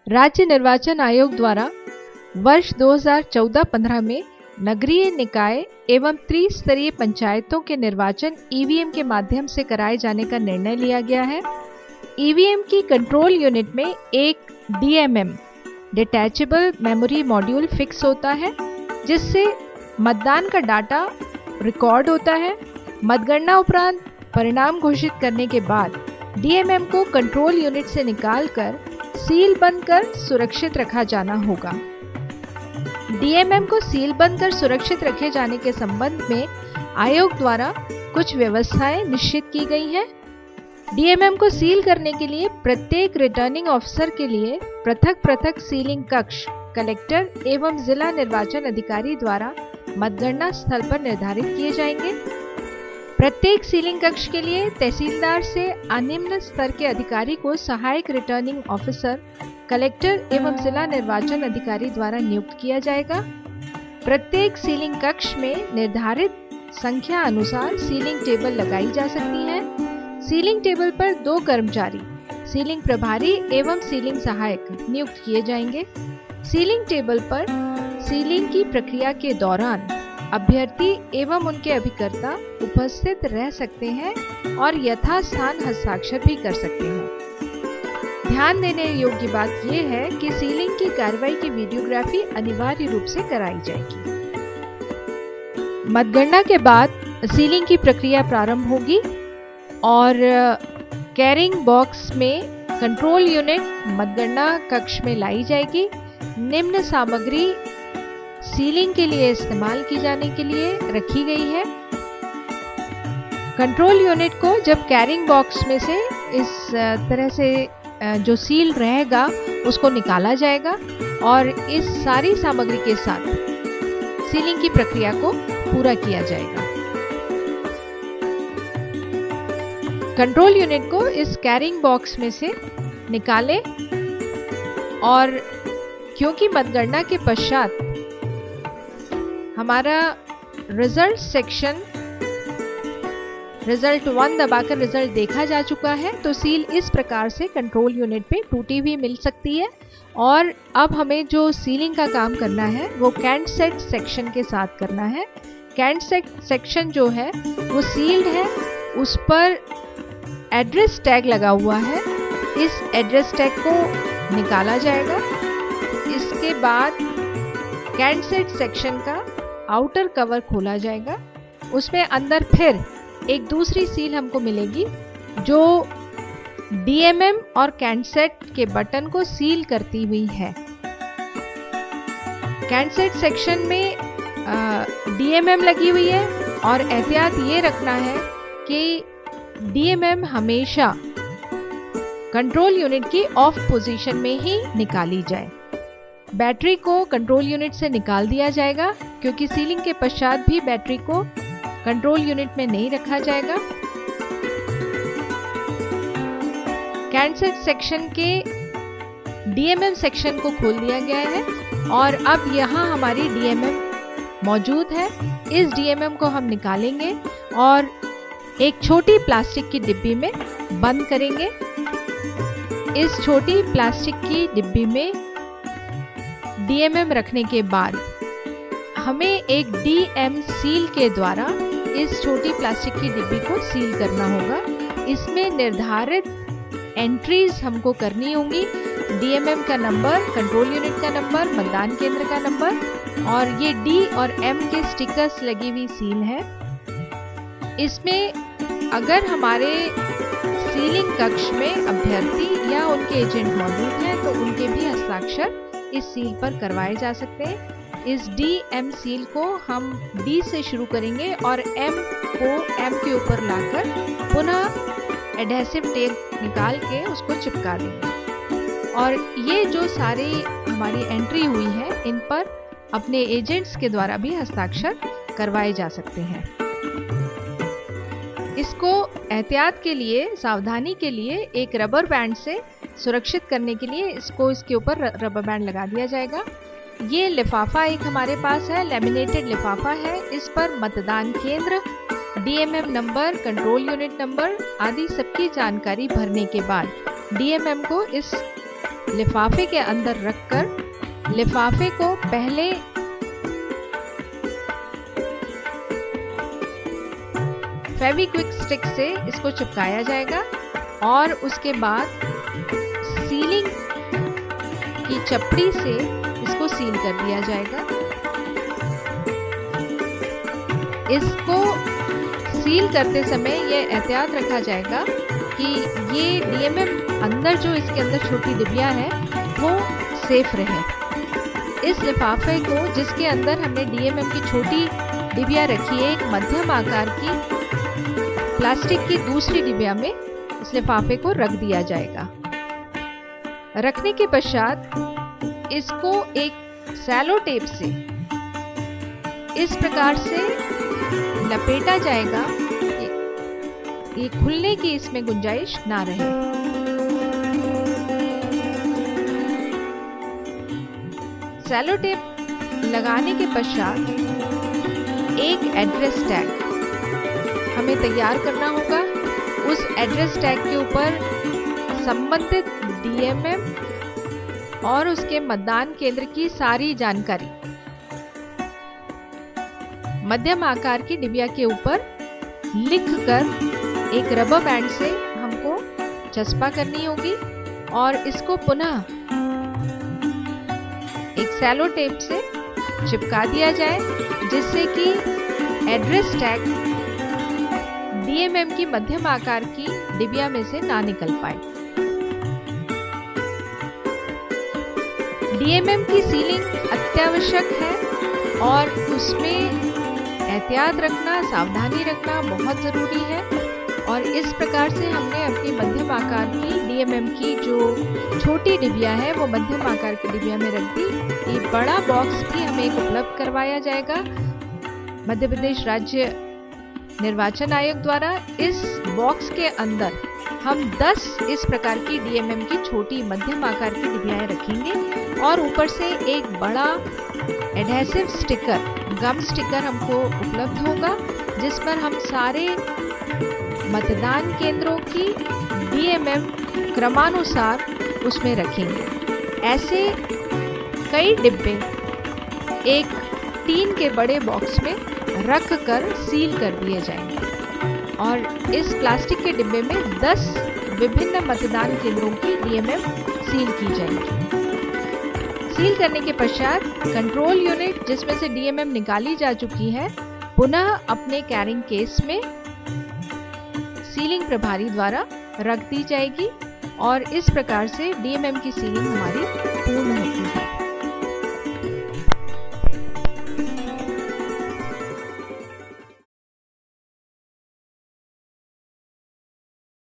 राज्य निर्वाचन आयोग द्वारा वर्ष 2014-15 में नगरीय निकाय एवं त्रिस्तरीय पंचायतों के निर्वाचन ईवीएम के माध्यम से कराए जाने का निर्णय लिया गया है। ईवीएम की कंट्रोल यूनिट में एक DMM detachable memory module fix होता है, जिससे मतदान का डाटा रिकॉर्ड होता है। मतगणना उपरांत परिणाम घोषित करने के बाद डीएमएम को कंट्रोल यूनिट से निकालकर सील बंद कर सुरक्षित रखा जाना होगा। डीएमएम को सील बंद कर सुरक्षित रखे जाने के संबंध में आयोग द्वारा कुछ व्यवस्थाएं निश्चित की गई हैं। डीएमएम को सील करने के लिए प्रत्येक रिटर्निंग ऑफिसर के लिए पृथक पृथक सीलिंग कक्ष कलेक्टर एवं जिला निर्वाचन अधिकारी द्वारा मतगणना स्थल पर निर्धारित किए जाएंगे। प्रत्येक सीलिंग कक्ष के लिए तहसीलदार से अनिम्न स्तर के अधिकारी को सहायक रिटर्निंग ऑफिसर कलेक्टर एवं जिला निर्वाचन अधिकारी द्वारा नियुक्त किया जाएगा। प्रत्येक सीलिंग कक्ष में निर्धारित संख्या अनुसार सीलिंग टेबल लगाई जा सकती है। सीलिंग टेबल पर 2 कर्मचारी, सीलिंग प्रभारी एवं सीलिंग सहायक नियुक्त किए जाएंगे। सीलिंग टेबल पर सीलिंग की प्रक्रिया के दौरान अभ्यर्थी एवं उनके अभिकर्ता उपस्थित रह सकते हैं और यथास्थान हस्ताक्षर भी कर सकते हैं। ध्यान देने योग्य बात यह है कि सीलिंग की कार्रवाई की वीडियोग्राफी अनिवार्य रूप से कराई जाएगी। मतगणना के बाद सीलिंग की प्रक्रिया प्रारंभ होगी और कैरिंग बॉक्स में कंट्रोल यूनिट मतगणना कक्ष में लाई जाएगी। निम्न सामग्री सीलिंग के लिए इस्तेमाल की जाने के लिए रखी गई है। कंट्रोल यूनिट को जब कैरिंग बॉक्स में से इस तरह से जो सील रहेगा उसको निकाला जाएगा और इस सारी सामग्री के साथ सीलिंग की प्रक्रिया को पूरा किया जाएगा। कंट्रोल यूनिट को इस कैरिंग बॉक्स में से निकालें और क्योंकि मतगणना के पश्चात हमारा रिजल्ट सेक्शन रिजल्ट 1 दबाकर रिजल्ट देखा जा चुका है, तो सील इस प्रकार से कंट्रोल यूनिट पे टूटी हुई मिल सकती है। और अब हमें जो सीलिंग का काम करना है वो कैंडसेट सेक्शन के साथ करना है। कैंडसेट सेक्शन जो है वो सील्ड है, उस पर एड्रेस टैग लगा हुआ है। इस एड्रेस टैग को निकाला जाएगा। इसके बाद कैंडसेट सेक्शन का आउटर कवर खोला जाएगा। उसमें अंदर फिर एक दूसरी सील हमको मिलेगी जो डीएमएम और कैंडसेट के बटन को सील करती हुई है। कैंडसेट सेक्शन में डीएमएम लगी हुई है और एहतियात ये रखना है कि डीएमएम हमेशा कंट्रोल यूनिट की ऑफ पोजीशन में ही निकाली जाए। बैटरी को कंट्रोल यूनिट से निकाल दिया जाएगा क्योंकि सीलिंग के पश्चात भी बैटरी को कंट्रोल यूनिट में नहीं रखा जाएगा। कैंडसेट सेक्शन के डीएमएम सेक्शन को खोल दिया गया है और अब यहाँ हमारी डीएमएम मौजूद है। इस डीएमएम को हम निकालेंगे और एक छोटी प्लास्टिक की डिब्बी में बंद करेंगे। इस छोटी प्लास्टिक की डिब्बी में डीएमएम रखने के बाद हमें एक डीएम सील के द्वारा इस छोटी प्लास्टिक की डिब्बी को सील करना होगा। इसमें निर्धारित एंट्रीज हमको करनी होंगी। डीएमएम का नंबर, कंट्रोल यूनिट का नंबर, मतदान केंद्र का नंबर और ये डी और एम के स्टिकर्स लगी हुई सील है। इसमें अगर हमारे सीलिंग कक्ष में अभ्यर्थी या उनके एजेंट मौजूद हैं तो उनके भी हस्ताक्षर इस सील पर करवाए जा सकते हैं। इस डी-एम सील को हम डी से शुरू करेंगे और एम को एम के ऊपर लाकर पुनः एडहेसिव टेप निकाल के उसको चिपका देंगे। और ये जो सारी हमारी एंट्री हुई है इन पर अपने एजेंट्स के द्वारा भी हस्ताक्षर करवाए जा सकते हैं। इसको एहतियात के लिए, सावधानी के लिए एक रबर बैंड से सुरक्षित करने के लिए इसके ऊपर रबर बैंड लगा दिया जाएगा। ये लिफाफा एक हमारे पास है, लेमिनेटेड लिफाफा है। इस पर मतदान केंद्र, DMM number, control unit number आदि सबकी जानकारी भरने के बाद डीएमएम को इस लिफाफे के अंदर रखकर लिफाफे को पहले फेविक्विक स्टिक से इसको चिपकाया जाएगा और उसके बाद सीलिंग की चपड़ी से इसको सील कर दिया जाएगा। इसको सील करते समय यह एहतियात रखा जाएगा कि ये डीएमएम अंदर जो इसके अंदर छोटी डिबिया है वो सेफ रहे। इस लिफाफे को जिसके अंदर हमने डीएमएम की छोटी डिबिया रखी है, एक मध्यम आकार की प्लास्टिक की दूसरी डिबिया में इस लिफाफे को रख दिया जाएगा। रखने के पश्चात इसको एक सैलो टेप से इस प्रकार से लपेटा जाएगा कि ये खुलने की इसमें गुंजाइश ना रहे। सैलो टेप लगाने के पश्चात एक एड्रेस टैग हमें तैयार करना होगा। उस एड्रेस टैग के ऊपर संबंधित डीएमएम और उसके मतदान केंद्र की सारी जानकारी मध्यम आकार की डिबिया के ऊपर लिखकर एक रबर बैंड से हमको चस्पा करनी होगी और इसको पुनः एक सैलो टेप से चिपका दिया जाए, जिससे कि एड्रेस टैग डीएमएम की मध्यम आकार की डिबिया में से ना निकल पाए। डीएमएम की सीलिंग अत्यावश्यक है और उसमें एहतियात रखना, सावधानी रखना बहुत ज़रूरी है। और इस प्रकार से हमने अपनी मध्यम आकार की डीएमएम की जो छोटी डिबिया है वो मध्यम आकार की डिबिया में रख दी। ये बड़ा बॉक्स भी हमें एक उपलब्ध करवाया जाएगा मध्य प्रदेश राज्य निर्वाचन आयोग द्वारा। इस बॉक्स के अंदर हम 10 इस प्रकार की डीएमएम की छोटी मध्यम आकार की डिबियाएं रखेंगे और ऊपर से एक बड़ा एडहेसिव स्टिकर, गम स्टिकर हमको उपलब्ध होगा, जिस पर हम सारे मतदान केंद्रों की डीएमएम क्रमानुसार उसमें रखेंगे। ऐसे कई डिब्बे एक टीन के बड़े बॉक्स में रख कर सील कर दिए जाएंगे और इस प्लास्टिक के डिब्बे में 10 विभिन्न मतदान केंद्रों की डीएमएम सील की जाएगी। सील करने के पश्चात कंट्रोल यूनिट, जिसमें से डीएमएम निकाली जा चुकी है, पुनः अपने कैरिंग केस में सीलिंग प्रभारी द्वारा रख दी जाएगी और इस प्रकार से डीएमएम की सीलिंग हमारी पूर्ण होती है।